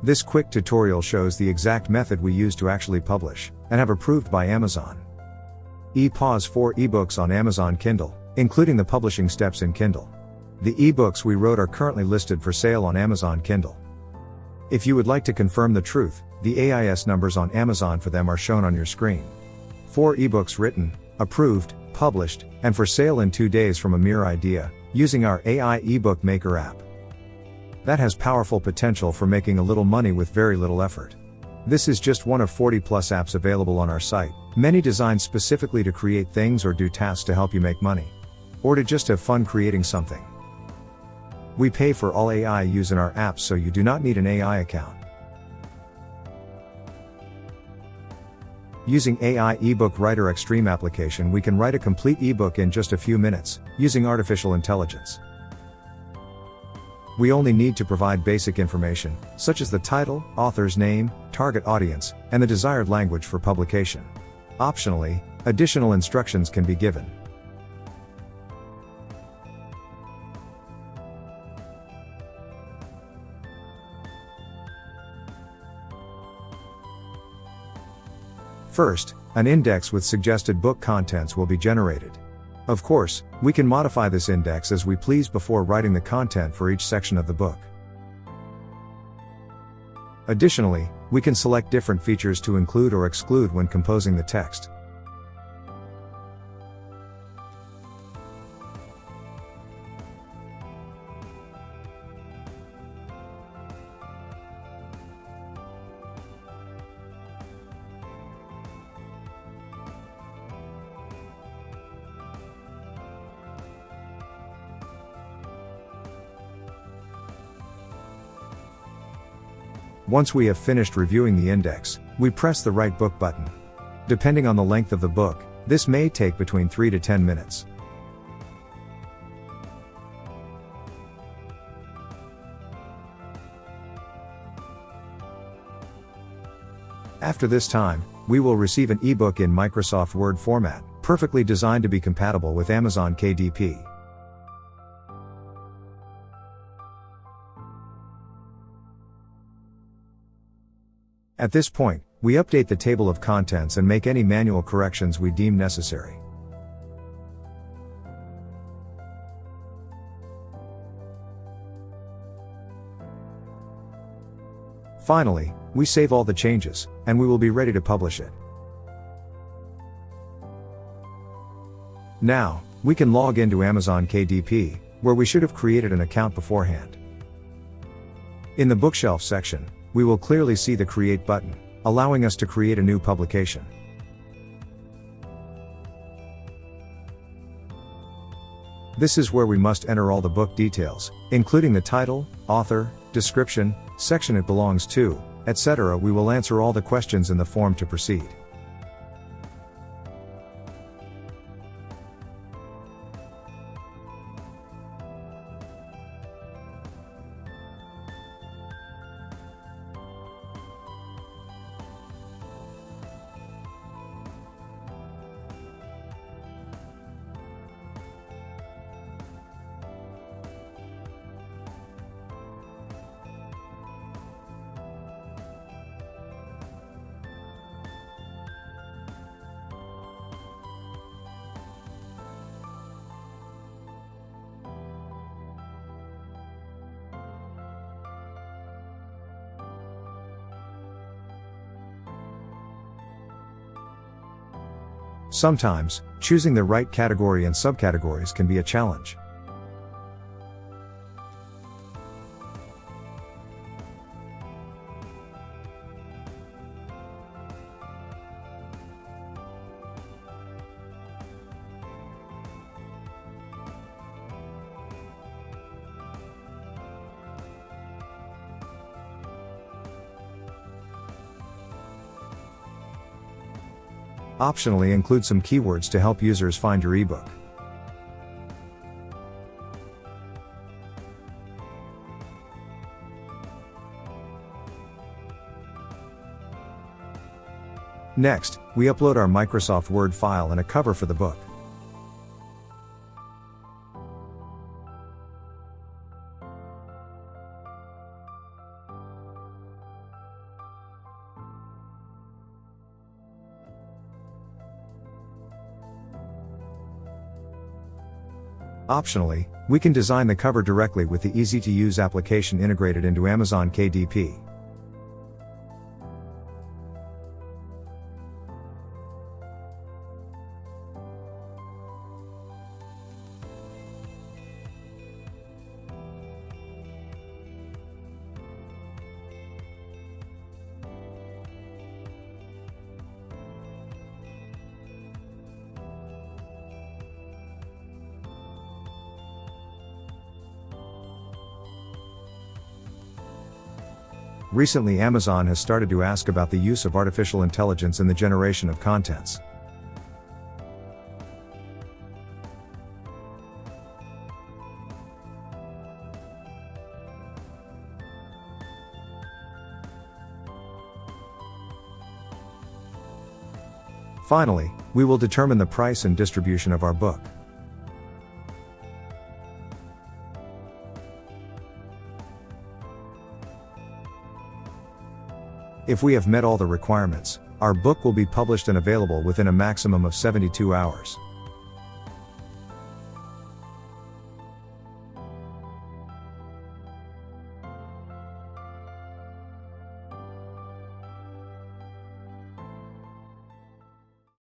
This quick tutorial shows the exact method we use to actually publish, and have approved by Amazon. Pause 4 eBooks on Amazon Kindle, including the publishing steps in Kindle. The eBooks we wrote are currently listed for sale on Amazon Kindle. If you would like to confirm the truth, the AIS numbers on Amazon for them are shown on your screen. 4 eBooks written, approved, published, and for sale in 2 days from a mere idea, using our AI ebook maker app. That has powerful potential for making a little money with very little effort. This is just one of 40+ apps available on our site, many designed specifically to create things or do tasks to help you make money. Or to just have fun creating something. We pay for all AI use in our apps, so you do not need an AI account. Using AI ebook Writer Xtreme application, we can write a complete ebook in just a few minutes, using artificial intelligence. We only need to provide basic information, such as the title, author's name, target audience, and the desired language for publication. Optionally, additional instructions can be given. First, an index with suggested book contents will be generated. Of course, we can modify this index as we please before writing the content for each section of the book. Additionally, we can select different features to include or exclude when composing the text. Once we have finished reviewing the index, we press the Write Book button. Depending on the length of the book, this may take between 3 to 10 minutes. After this time, we will receive an ebook in Microsoft Word format, perfectly designed to be compatible with Amazon KDP. At this point, we update the table of contents and make any manual corrections we deem necessary. Finally, we save all the changes, and we will be ready to publish it. Now, we can log into Amazon KDP, where we should have created an account beforehand. In the bookshelf section, we will clearly see the Create button, allowing us to create a new publication. This is where we must enter all the book details, including the title, author, description, section it belongs to, etc. We will answer all the questions in the form to proceed. Sometimes, choosing the right category and subcategories can be a challenge. Optionally, include some keywords to help users find your ebook. Next, we upload our Microsoft Word file and a cover for the book. Optionally, we can design the cover directly with the easy-to-use application integrated into Amazon KDP. Recently, Amazon has started to ask about the use of artificial intelligence in the generation of contents. Finally, we will determine the price and distribution of our book. If we have met all the requirements, our book will be published and available within a maximum of 72 hours.